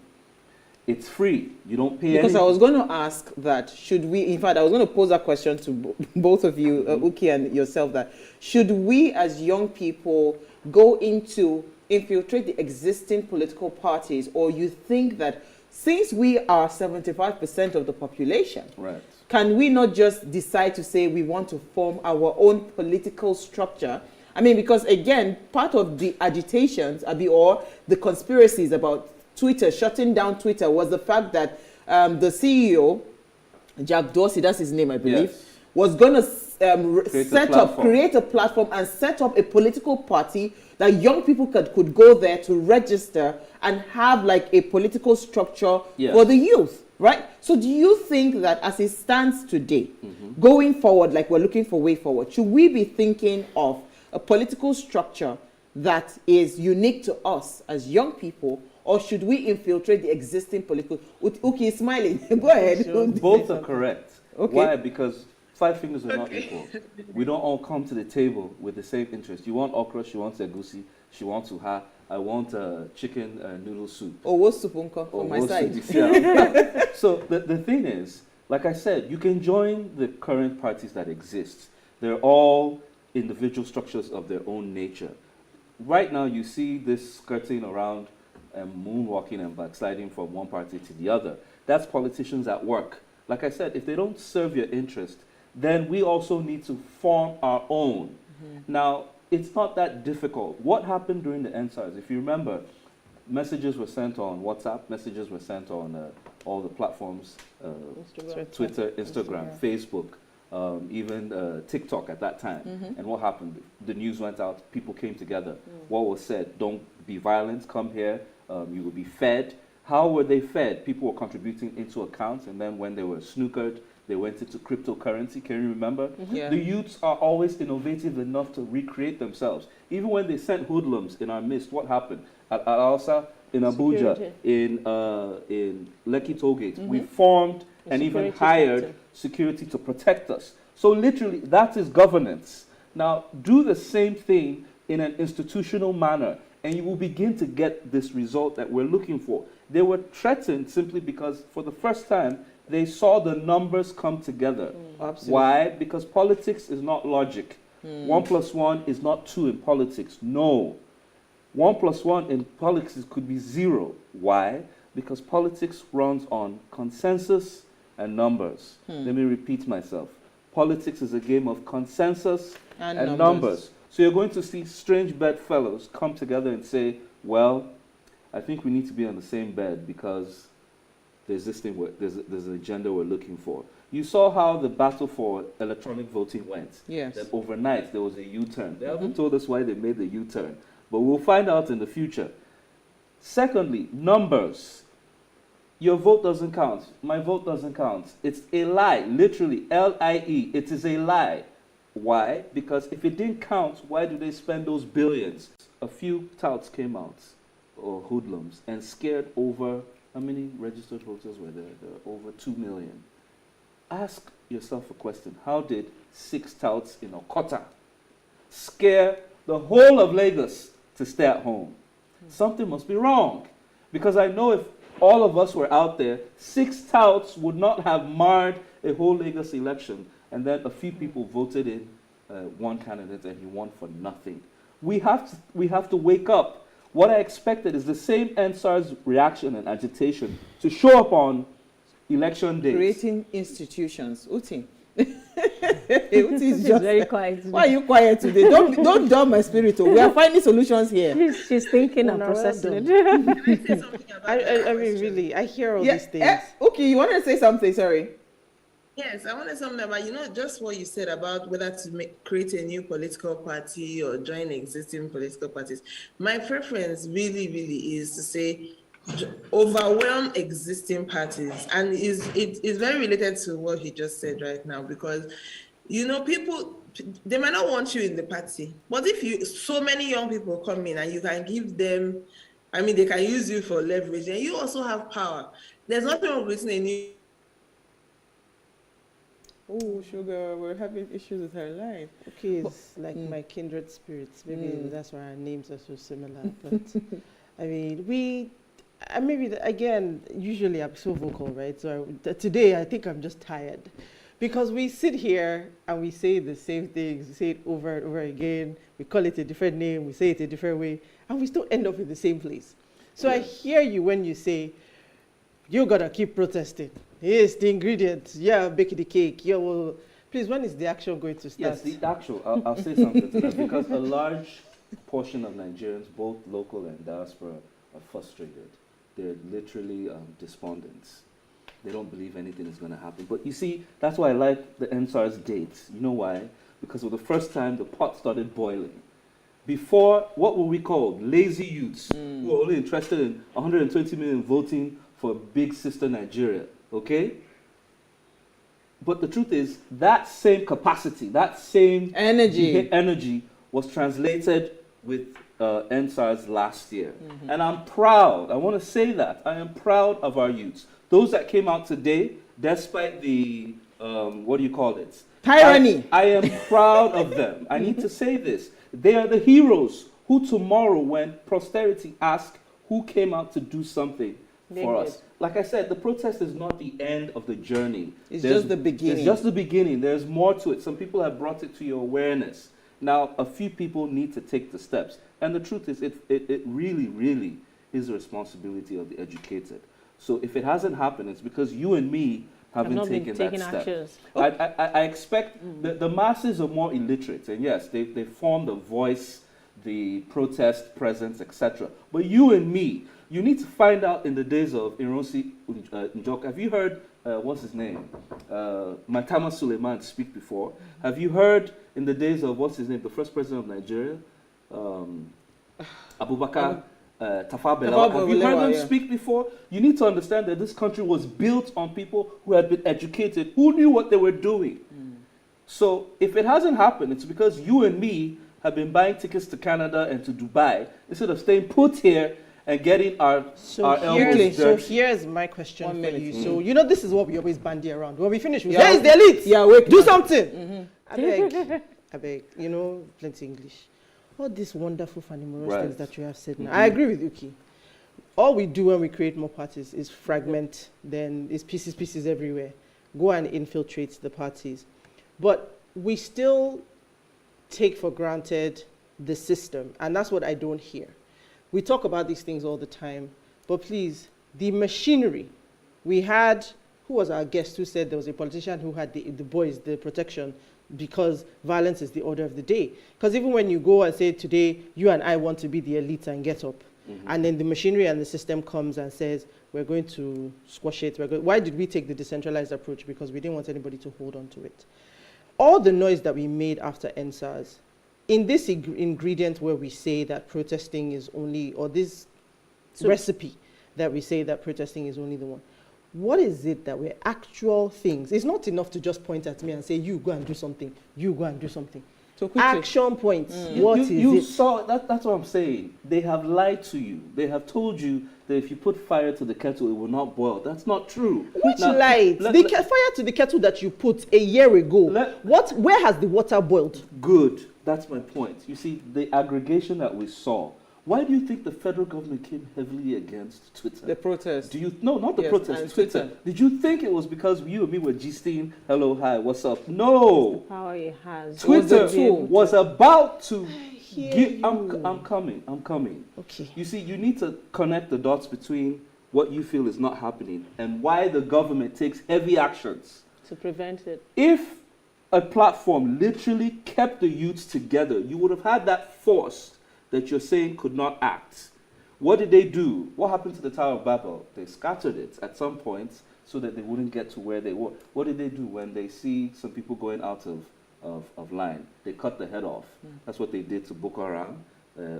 It's free. You don't pay Because anything. I was going to ask that, should we, in fact, I was going to pose that question to both of you, Uki and yourself, that should we as young people go into, infiltrate the existing political parties, or you think that since we are 75% of the population, right, can we not just decide to say we want to form our own political structure? I mean, because again, part of the agitations, or the conspiracies about Twitter, shutting down Twitter, was the fact that the CEO, Jack Dorsey, that's his name, I believe, Yes. was going to create a platform and set up a political party that young people could go there to register and have like a political structure for the youth, right? So do you think that as it stands today, going forward, like we're looking for way forward, should we be thinking of a political structure that is unique to us as young people, or should we infiltrate the existing political? Uki is smiling. Go ahead. Both are correct. Okay. Why? Because 5 fingers are not equal. We don't all come to the table with the same interest. You want okra, she wants egusi, she wants uha, I want chicken noodle soup. Oh, what's soup on my side? So the thing is, like I said, you can join the current parties that exist. They're all individual structures of their own nature. Right now, you see this skirting around and moonwalking and backsliding from one party to the other. That's politicians at work. Like I said, if they don't serve your interest, then we also need to form our own. Now, it's not that difficult. What happened during the NSARS, if you remember, messages were sent on WhatsApp, messages were sent on all the platforms, Twitter, Instagram, Facebook, even TikTok at that time. And what happened? The news went out, people came together. What was said? Don't be violent, come here, you will be fed. How were they fed? People were contributing into accounts, and then when they were snookered, they went into cryptocurrency. Can you remember? The youths are always innovative enough to recreate themselves. Even when they sent hoodlums in our midst, what happened? At Alsa, in Abuja, in Lekki Tollgate, we formed and even hired security to protect us. So literally, that is governance. Now, do the same thing in an institutional manner, and you will begin to get this result that we're looking for. They were threatened simply because, for the first time, they saw the numbers come together. Why? Because politics is not logic. 1 + 1 is not 2 in politics. No. 1 + 1 in politics could be 0. Why? Because politics runs on consensus and numbers. Let me repeat myself. Politics is a game of consensus and numbers. So you're going to see strange bedfellows come together and say, well, I think we need to be on the same bed because there's this thing, there's an agenda we're looking for. You saw how the battle for electronic voting went. Yes. That overnight there was a U-turn. They haven't told us why they made the U-turn, but we'll find out in the future. Secondly, numbers. Your vote doesn't count. My vote doesn't count. It's a lie, literally, L-I-E. It is a lie. Why? Because if it didn't count, why do they spend those billions? A few touts came out, or hoodlums, and scared over, how many registered voters were there? There were over 2 million. Ask yourself a question. How did 6 touts in Okota scare the whole of Lagos to stay at home? Something must be wrong. Because I know if all of us were out there, 6 touts would not have marred a whole Lagos election. And then a few people voted in one candidate and he won for nothing. We have to wake up. What I expected is the same NSARS reaction and agitation to show up on election days. Creating institutions. Uti. Uti is just very quiet. Why are you quiet today? Don't dumb my spirit. We are finding solutions here. She's thinking and processing. I mean, really, I hear all these things. Okay, you wanted to say something? Sorry. Yes, I wanted something about, just what you said about whether to create a new political party or join existing political parties. My preference really, really is to say overwhelm existing parties. And it's very related to what he just said right now, because, people, they might not want you in the party. But if so many young people come in and you can give them, they can use you for leverage, and you also have power. There's nothing wrong with a new. Oh, Sugar, we're having issues with her line. Okay, it's like my kindred spirits. Maybe that's why our names are so similar. But maybe, again, usually I'm so vocal, right? So today I think I'm just tired. Because we sit here and we say the same things, we say it over and over again, we call it a different name, we say it a different way, and we still end up in the same place. So I hear you when you say, you gotta keep protesting. Yes, the ingredients, yeah, bake the cake, yeah, well, please, when is the action going to start? Yes, the actual, I'll say something to that, because a large portion of Nigerians, both local and diaspora, are frustrated. They're literally despondent. They don't believe anything is going to happen. But you see, that's why I like the NSAR's dates. You know why? Because for the first time, the pot started boiling. Before, what were we called? Lazy youths who were only interested in 120 million voting for big sister Nigeria, okay? But the truth is, that same capacity, that same energy was translated with NSARS last year. And I'm proud, I want to say that, I am proud of our youths. Those that came out today, despite the, what do you call it? Tyranny. I am proud of them. I need to say this. They are the heroes who tomorrow, when posterity asks who came out to do something for us. Like I said, the protest is not the end of the journey. It's just the beginning. It's just the beginning. There's more to it. Some people have brought it to your awareness. Now, a few people need to take the steps. And the truth is, it really, really is the responsibility of the educated. So if it hasn't happened, it's because you and me haven't taken that step. I expect the masses are more illiterate. And yes, they form the voice, the protest presence, etc. But you and me, you need to find out in the days of Ironsi Njok. Have you heard, what's his name? Matama Suleiman speak before. Have you heard in the days of, what's his name, the first president of Nigeria? Abubakar Tafawa Balewa. Have you heard them speak before? You need to understand that this country was built on people who had been educated, who knew what they were doing. So if it hasn't happened, it's because you and me have been buying tickets to Canada and to Dubai instead of staying put here and getting our elbows dirty. So here's my question for you. So, you know, this is what we always bandy around. When we finish, we say, hey, it's the elite. Yeah, do something. I beg, you know, plenty English. All these wonderful, funny things that you have said now. I agree with Uki. All we do when we create more parties is fragment, then it's pieces everywhere. Go and infiltrate the parties. But we still take for granted the system, and that's what I don't hear. We talk about these things all the time, but please, the machinery. We had, who was our guest who said there was a politician who had the boys, the protection, because violence is the order of the day. Because even when you go and say today, you and I want to be the elite and get up, and then the machinery and the system comes and says, we're going to squash it. Why did we take the decentralized approach? Because we didn't want anybody to hold on to it. All the noise that we made after NSARS, in this ingredient where we say that protesting is only, or this recipe that we say that protesting is only the one, what is it that we're actual things? It's not enough to just point at me and say, you go and do something, you go and do something. So action points, what is it? You saw, that's what I'm saying. They have lied to you. They have told you that if you put fire to the kettle, it will not boil. That's not true. Which light? The fire to the kettle that you put a year ago, where has the water boiled? Good. That's my point. You see, the aggregation that we saw, why do you think the federal government came heavily against Twitter? The protest. No, not the protest, Twitter. Did you think it was because you and me were gisting, hello, hi, what's up? No. The power it has. Twitter was about to give, I'm coming. Okay. You see, you need to connect the dots between what you feel is not happening and why the government takes heavy actions to prevent it. If a platform literally kept the youths together, you would have had that force that you're saying could not act. What did they do? What happened to the Tower of Babel? They scattered it at some points so that they wouldn't get to where they were. What did they do when they see some people going out of line? They cut the head off. That's what they did to Boko Haram,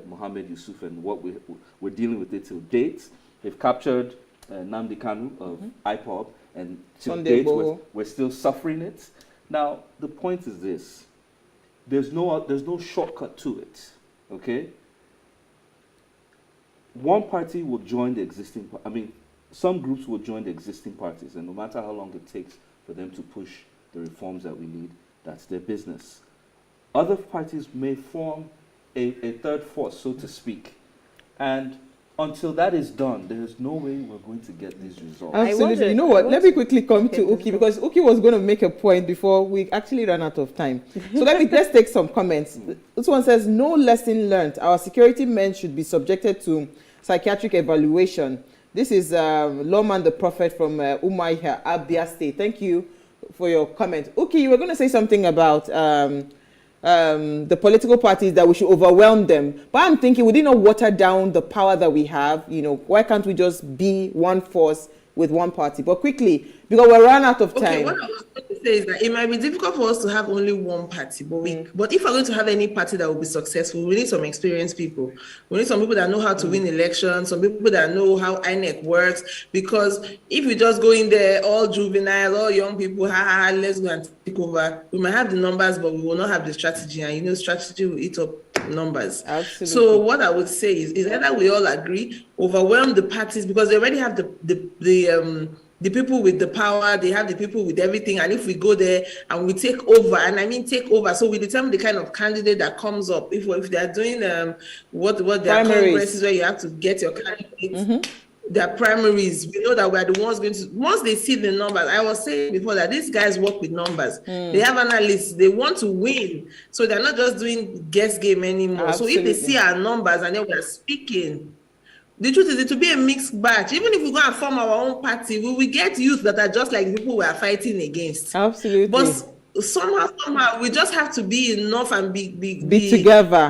Mohammed Yusuf, and what we're dealing with it till date. They've captured Nnamdi Kanu of IPOB, and till date we're still suffering it. Now, the point is this. There's no shortcut to it, okay? One party will join the existing, some groups will join the existing parties, and no matter how long it takes for them to push the reforms that we need, that's their business. Other parties may form a third force, so to speak. And until that is done, there is no way we're going to get these results. Absolutely. You know what? Let me quickly come to Uki, because Uki was going to make a point before we actually ran out of time. So let's take some comments. This one says, no lesson learned. Our security men should be subjected to psychiatric evaluation. This is Lawman the Prophet from Umaiha, Abia State. Thank you for your comment. Uki, you were going to say something about the political parties, that we should overwhelm them. But I'm thinking, we did not water down the power that we have. You know, why can't we just be one force with one party? But quickly, because we're run out of time. Okay, what I was going to say is that it might be difficult for us to have only one party, but if we're going to have any party that will be successful, we need some experienced people. We need some people that know how to win elections, some people that know how INEC works, because if we just go in there, all juvenile, all young people, let's go and take over, we might have the numbers, but we will not have the strategy, and you know, strategy will eat up numbers. Absolutely. So what I would say is either we all agree, overwhelm the parties, because they already have the people with the power, they have the people with everything, and if we go there and we take over, and I mean take over, so we determine the kind of candidate that comes up. If they are doing what their congresses where you have to get your candidates, their primaries, we know that we are the ones going to, once they see the numbers, I was saying before that these guys work with numbers. They have analysts, they want to win, so they're not just doing guess game anymore. Absolutely. So if they see our numbers and then we are speaking, the truth is it will be a mixed batch. Even if we go and form our own party, we will get youth that are just like the people we are fighting against. Absolutely. But somehow we just have to be enough and be together.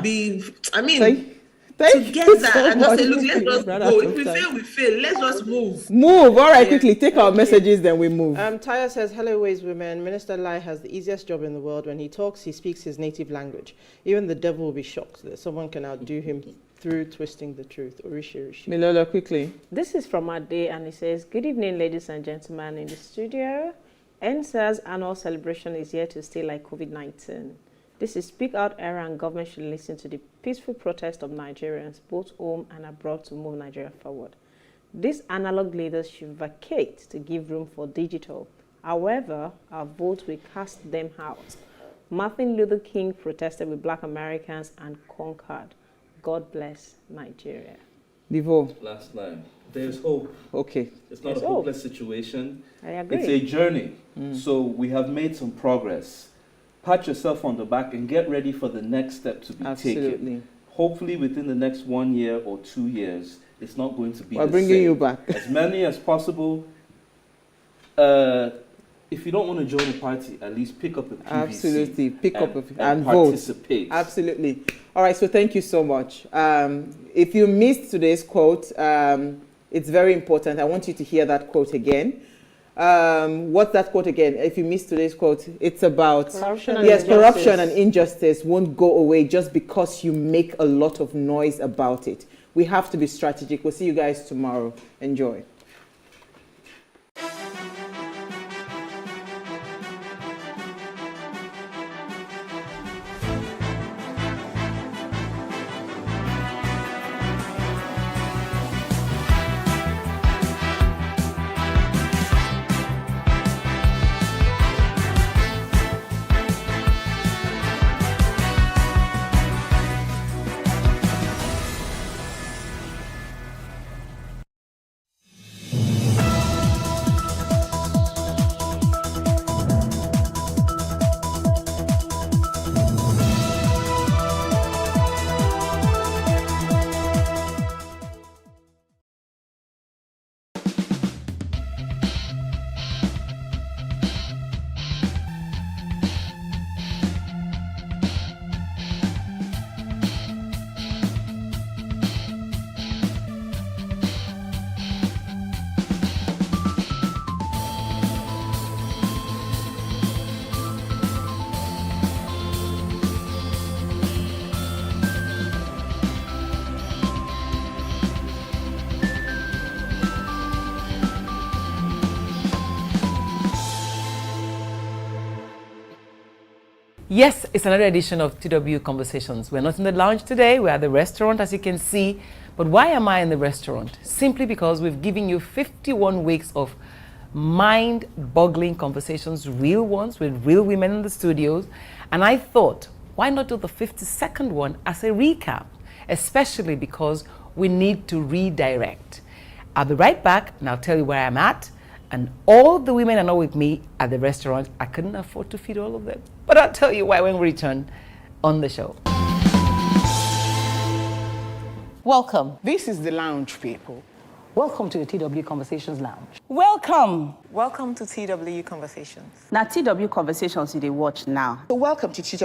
Together so and just say, much. look, let's just go. If we fail, we fail. Let's just move. Move. All right, quickly take our messages, then we move. Taya says, hello, Ways Women. Minister Lai has the easiest job in the world. When he talks, he speaks his native language. Even the devil will be shocked that someone can outdo him through twisting the truth. Rishi. Milola, quickly. This is from Ade, and it says, good evening, ladies and gentlemen in the studio. NSA's annual celebration is here to stay like COVID-19. This is Speak Out era, and government should listen to the peaceful protest of Nigerians, both home and abroad, to move Nigeria forward. These analog leaders should vacate to give room for digital. However, our vote will cast them out. Martin Luther King protested with Black Americans and conquered. God bless Nigeria. Divo. Last line. There's hope. Okay. It's not a hopeless situation. I agree. It's a journey. So we have made some progress. Pat yourself on the back and get ready for the next step to be taken. Hopefully within the next 1 year or 2 years, it's not going to be the bringing same. you back. As many as possible. If you don't want to join a party, at least pick up a PVC. Absolutely. Pick up and participate. Vote. Absolutely. All right, so thank you so much. If you missed today's quote, it's very important. I want you to hear that quote again. What's that quote again? If you missed today's quote, it's about corruption and injustice won't go away just because you make a lot of noise about it. We have to be strategic. We'll see you guys tomorrow. Enjoy. Yes, it's another edition of TW Conversations. We're not in the lounge today, we're at the restaurant, as you can see. But why am I in the restaurant? Simply because we've given you 51 weeks of mind-boggling conversations, real ones with real women in the studios. And I thought, why not do the 52nd one as a recap? Especially because we need to redirect. I'll be right back and I'll tell you where I'm at. And all the women are not with me at the restaurant. I couldn't afford to feed all of them. But I'll tell you why when we return on the show. Welcome. This is the lounge, people. Welcome to the TW Conversations Lounge. Welcome. Welcome to TW Conversations. Now, TW Conversations you dey watch now. So welcome to TW